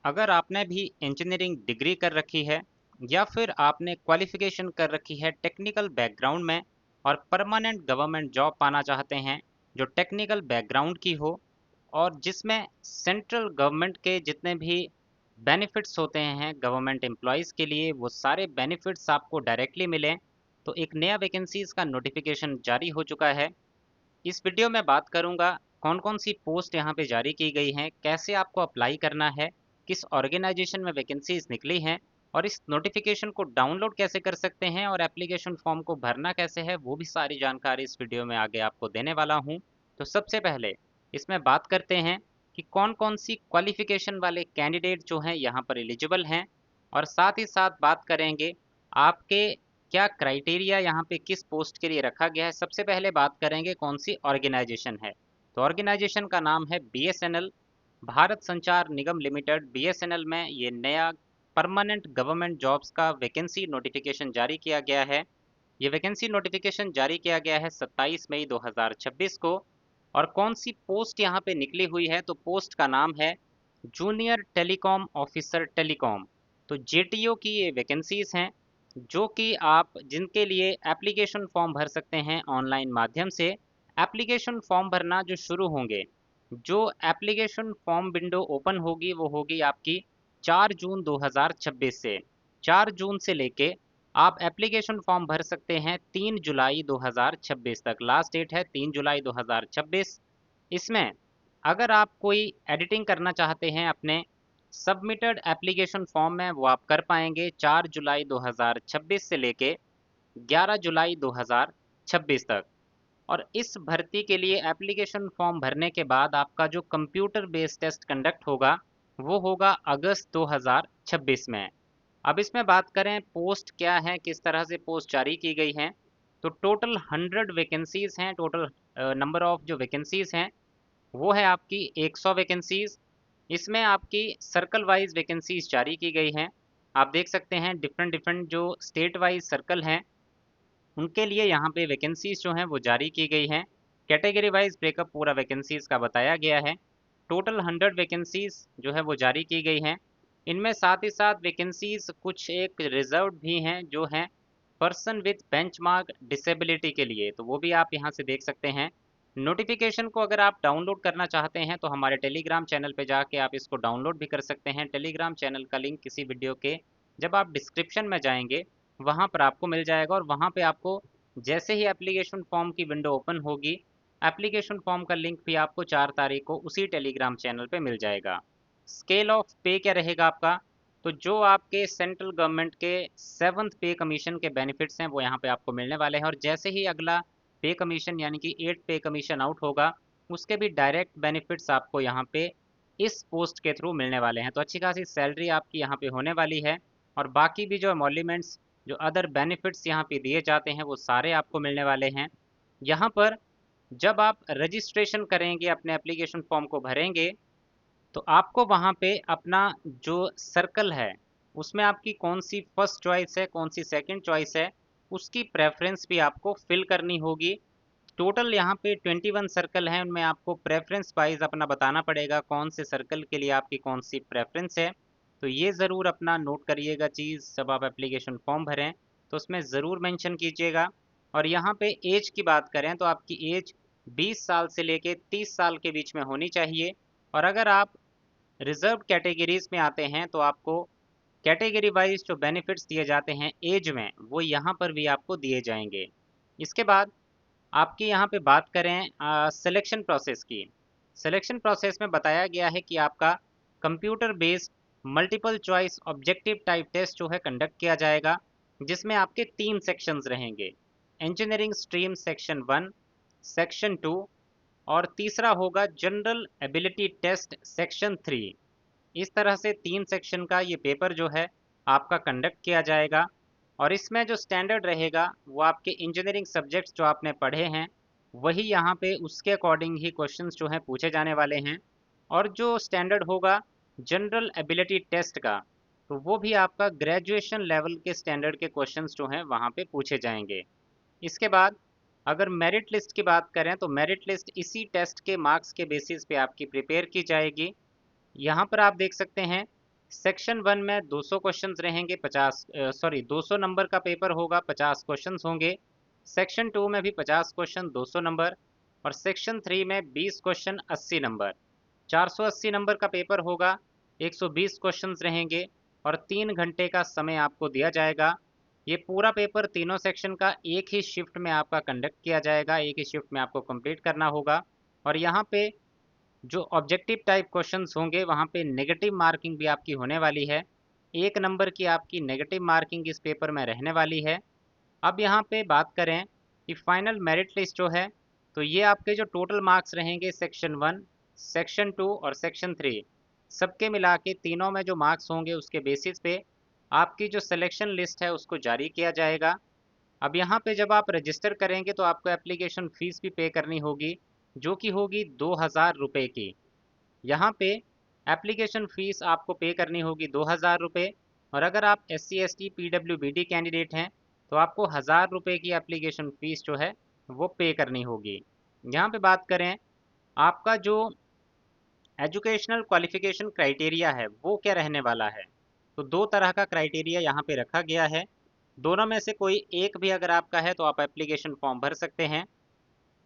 अगर आपने भी इंजीनियरिंग डिग्री कर रखी है या फिर आपने क्वालिफिकेशन कर रखी है टेक्निकल बैकग्राउंड में और परमानेंट गवर्नमेंट जॉब पाना चाहते हैं जो टेक्निकल बैकग्राउंड की हो और जिसमें सेंट्रल गवर्नमेंट के जितने भी बेनिफिट्स होते हैं गवर्नमेंट एम्प्लॉयज़ के लिए वो सारे बेनिफिट्स आपको डायरेक्टली मिलें, तो एक नया वैकेंसीज़ का नोटिफिकेशन जारी हो चुका है। इस वीडियो में बात करूंगा कौन कौन सी पोस्ट यहाँ पे जारी की गई हैं, कैसे आपको अप्लाई करना है, किस ऑर्गेनाइजेशन में वैकेंसीज निकली हैं और इस नोटिफिकेशन को डाउनलोड कैसे कर सकते हैं और एप्लीकेशन फॉर्म को भरना कैसे है, वो भी सारी जानकारी इस वीडियो में आगे आपको देने वाला हूँ। तो सबसे पहले इसमें बात करते हैं कि कौन कौन सी क्वालिफिकेशन वाले कैंडिडेट जो हैं यहाँ पर एलिजिबल हैं और साथ ही साथ बात करेंगे आपके क्या क्राइटेरिया यहाँ पे किस पोस्ट के लिए रखा गया है। सबसे पहले बात करेंगे कौन सी ऑर्गेनाइजेशन है, तो ऑर्गेनाइजेशन का नाम है बीएसएनएल, भारत संचार निगम लिमिटेड। बीएसएनएल में ये नया परमानेंट गवर्नमेंट जॉब्स का वैकेंसी नोटिफिकेशन जारी किया गया है। ये वैकेंसी नोटिफिकेशन जारी किया गया है 27 मई 2026 को। और कौन सी पोस्ट यहाँ पे निकली हुई है, तो पोस्ट का नाम है जूनियर टेलीकॉम ऑफिसर टेलीकॉम। तो जेटीओ की ये वैकेंसीज हैं जो कि आप जिनके लिए एप्लीकेशन फॉर्म भर सकते हैं ऑनलाइन माध्यम से। एप्लीकेशन फॉर्म भरना जो शुरू होंगे, जो एप्लीकेशन फॉर्म विंडो ओपन होगी वो होगी आपकी 4 जून 2026 से। 4 जून से लेके आप एप्लीकेशन फॉर्म भर सकते हैं 3 जुलाई 2026 तक। लास्ट डेट है 3 जुलाई 2026। इसमें अगर आप कोई एडिटिंग करना चाहते हैं अपने सबमिटेड एप्लीकेशन फॉर्म में, वो आप कर पाएंगे 4 जुलाई 2026 से लेके 11 जुलाई 2026 तक। और इस भर्ती के लिए एप्लीकेशन फॉर्म भरने के बाद आपका जो कंप्यूटर बेस्ड टेस्ट कंडक्ट होगा वो होगा अगस्त 2026 में। अब इसमें बात करें पोस्ट क्या है, किस तरह से पोस्ट जारी की गई हैं, तो टोटल 100 वैकेंसीज हैं। टोटल नंबर ऑफ जो वैकेंसीज हैं वो है आपकी 100 वैकेंसीज। इसमें आपकी सर्कल वाइज वैकेंसीज जारी की गई हैं। आप देख सकते हैं डिफरेंट डिफरेंट जो स्टेट वाइज सर्कल हैं उनके लिए यहाँ पे वैकेंसीज जो हैं वो जारी की गई हैं। कैटेगरी वाइज ब्रेकअप पूरा वैकेंसीज का बताया गया है। टोटल 100 वैकेंसीज जो है वो जारी की गई हैं। इनमें साथ ही साथ वैकेंसीज कुछ एक रिजर्व भी हैं जो हैं पर्सन विथ बेंचमार्क डिसेबिलिटी के लिए, तो वो भी आप यहाँ से देख सकते हैं। नोटिफिकेशन को अगर आप डाउनलोड करना चाहते हैं तो हमारे टेलीग्राम चैनल पे जाके आप इसको डाउनलोड भी कर सकते हैं। टेलीग्राम चैनल का लिंक किसी वीडियो के जब आप डिस्क्रिप्शन में जाएंगे वहाँ पर आपको मिल जाएगा और वहाँ पे आपको जैसे ही एप्लीकेशन फॉर्म की विंडो ओपन होगी, एप्लीकेशन फॉर्म का लिंक भी आपको 4 तारीख को उसी टेलीग्राम चैनल पे मिल जाएगा। स्केल ऑफ पे क्या रहेगा आपका, तो जो आपके सेंट्रल गवर्नमेंट के 7th पे कमीशन के बेनिफिट्स हैं वो यहाँ पे आपको मिलने वाले हैं। और जैसे ही अगला पे कमीशन यानी कि 8th पे कमीशन आउट होगा उसके भी डायरेक्ट बेनिफिट्स आपको यहाँ पे इस पोस्ट के थ्रू मिलने वाले हैं। तो अच्छी खासी सैलरी आपकी यहाँ पे होने वाली है और बाकी भी जो एमोल्यूमेंट्स जो अदर बेनिफिट्स यहाँ पे दिए जाते हैं वो सारे आपको मिलने वाले हैं। यहाँ पर जब आप रजिस्ट्रेशन करेंगे अपने एप्लीकेशन फॉर्म को भरेंगे तो आपको वहाँ पे अपना जो सर्कल है उसमें आपकी कौन सी फर्स्ट चॉइस है कौन सी सेकंड चॉइस है उसकी प्रेफरेंस भी आपको फिल करनी होगी। टोटल यहाँ पे 21 सर्कल हैं, उनमें आपको प्रेफरेंस वाइज अपना बताना पड़ेगा कौन से सर्कल के लिए आपकी कौन सी प्रेफरेंस है। तो ये ज़रूर अपना नोट करिएगा चीज़, जब आप एप्लीकेशन फॉर्म भरें तो उसमें ज़रूर मेंशन कीजिएगा। और यहाँ पे एज की बात करें तो आपकी एज 20 साल से लेके 30 साल के बीच में होनी चाहिए। और अगर आप रिजर्व कैटेगरीज में आते हैं तो आपको कैटेगरी वाइज जो बेनिफिट्स दिए जाते हैं एज में वो यहाँ पर भी आपको दिए जाएंगे। इसके बाद आपकी यहाँ पे बात करें सिलेक्शन प्रोसेस की। सिलेक्शन प्रोसेस में बताया गया है कि आपका computer based multiple choice objective type test जो है कंडक्ट किया जाएगा जिसमें आपके 3 सेक्शंस रहेंगे। इंजीनियरिंग स्ट्रीम सेक्शन 1, सेक्शन 2 और तीसरा होगा जनरल एबिलिटी टेस्ट सेक्शन 3। इस तरह से 3 सेक्शन का ये पेपर जो है आपका कंडक्ट किया जाएगा। और इसमें जो स्टैंडर्ड रहेगा वो आपके इंजीनियरिंग सब्जेक्ट्स जो आपने पढ़े हैं वही यहाँ पे उसके अकॉर्डिंग ही क्वेश्चंस जो हैं पूछे जाने वाले हैं। और जो स्टैंडर्ड होगा जनरल एबिलिटी टेस्ट का, तो वो भी आपका ग्रेजुएशन लेवल के स्टैंडर्ड के क्वेश्चंस जो हैं वहाँ पे पूछे जाएंगे। इसके बाद अगर मेरिट लिस्ट की बात करें तो मेरिट लिस्ट इसी टेस्ट के मार्क्स के बेसिस पे आपकी प्रिपेयर की जाएगी। यहाँ पर आप देख सकते हैं सेक्शन 1 में 200 क्वेश्चंस रहेंगे, 200 नंबर का पेपर होगा, 50 क्वेश्चंस होंगे। सेक्शन 2 में भी 50 क्वेश्चन 200 नंबर, और सेक्शन 3 में 20 क्वेश्चन 80 नंबर। 480 नंबर का पेपर होगा, 120 क्वेश्चंस रहेंगे और 3 घंटे का समय आपको दिया जाएगा। ये पूरा पेपर तीनों सेक्शन का एक ही शिफ्ट में आपका कंडक्ट किया जाएगा, एक ही शिफ्ट में आपको कंप्लीट करना होगा। और यहाँ पे जो ऑब्जेक्टिव टाइप क्वेश्चंस होंगे वहाँ पे नेगेटिव मार्किंग भी आपकी होने वाली है। 1 नंबर की आपकी नेगेटिव मार्किंग इस पेपर में रहने वाली है। अब यहाँ पे बात करें कि फाइनल मेरिट लिस्ट जो है, तो ये आपके जो टोटल मार्क्स रहेंगे सेक्शन 1, सेक्शन 2 और सेक्शन 3 सबके मिला के तीनों में जो मार्क्स होंगे उसके बेसिस पे आपकी जो सिलेक्शन लिस्ट है उसको जारी किया जाएगा। अब यहाँ पे जब आप रजिस्टर करेंगे तो आपको एप्लीकेशन फ़ीस भी पे करनी होगी, जो कि होगी 2000 रुपये की। यहाँ पे एप्लीकेशन फ़ीस आपको पे करनी होगी 2000 रुपये, और अगर आप SC ST PWBD कैंडिडेट हैं तो आपको 1000 रुपये की एप्लीकेशन फ़ीस जो है वो पे करनी होगी। यहाँ पे बात करें आपका जो एजुकेशनल क्वालिफिकेशन क्राइटेरिया है वो क्या रहने वाला है, तो दो तरह का क्राइटेरिया यहाँ पे रखा गया है। दोनों में से कोई एक भी अगर आपका है तो आप एप्लीकेशन फॉर्म भर सकते हैं।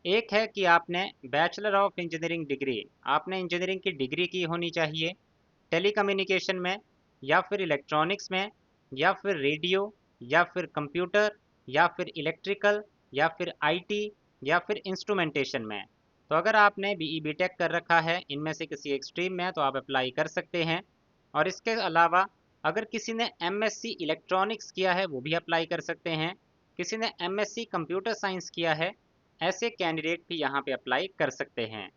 एक है कि आपने बैचलर ऑफ इंजीनियरिंग डिग्री, आपने इंजीनियरिंग की डिग्री की होनी चाहिए टेलीकम्युनिकेशन में, या फिर इलेक्ट्रॉनिक्स में, या फिर रेडियो, या फिर कंप्यूटर, या फिर इलेक्ट्रिकल, या फिर आईटी, या फिर इंस्ट्रूमेंटेशन में। तो अगर आपने बीई बीटेक कर रखा है इनमें से किसी एक स्ट्रीम में तो आप अप्लाई कर सकते हैं। और इसके अलावा अगर किसी ने एमएससी इलेक्ट्रॉनिक्स किया है वो भी अप्लाई कर सकते हैं, किसी ने एमएससी कंप्यूटर साइंस किया है, ऐसे कैंडिडेट भी यहाँ पे अप्लाई कर सकते हैं।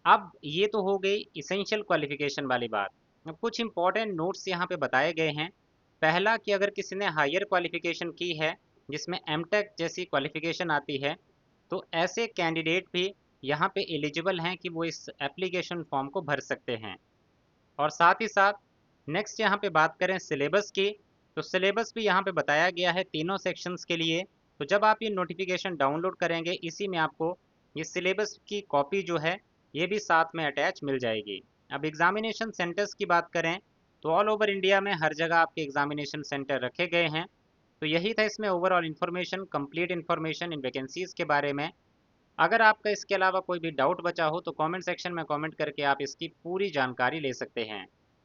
अब ये तो हो गई इसेंशियल क्वालिफिकेशन वाली बात। अब कुछ इंपॉर्टेंट नोट्स यहाँ पे बताए गए हैं। पहला कि अगर किसी ने हायर क्वालिफिकेशन की है जिसमें एमटेक जैसी क्वालिफिकेशन आती है तो ऐसे कैंडिडेट भी यहाँ पे एलिजिबल हैं कि वो इस एप्लीकेशन फॉर्म को भर सकते हैं। और साथ ही साथ नेक्स्ट यहाँ पे बात करें सिलेबस की, तो सिलेबस भी यहाँ पे बताया गया है तीनों सेक्शंस के लिए। तो जब आप ये नोटिफिकेशन डाउनलोड करेंगे इसी में आपको ये सिलेबस की कॉपी जो है ये भी साथ में अटैच मिल जाएगी। अब एग्जामिनेशन सेंटर्स की बात करें तो ऑल ओवर इंडिया में हर जगह आपके एग्जामिनेशन सेंटर रखे गए हैं। तो यही था इसमें overall information, complete information in vacancies के बारे में। अगर आपका इसके अलावा कोई भी डाउट बचा हो तो कमेंट सेक्शन में कमेंट करके आप इसकी पूरी जानकारी ले सकते हैं।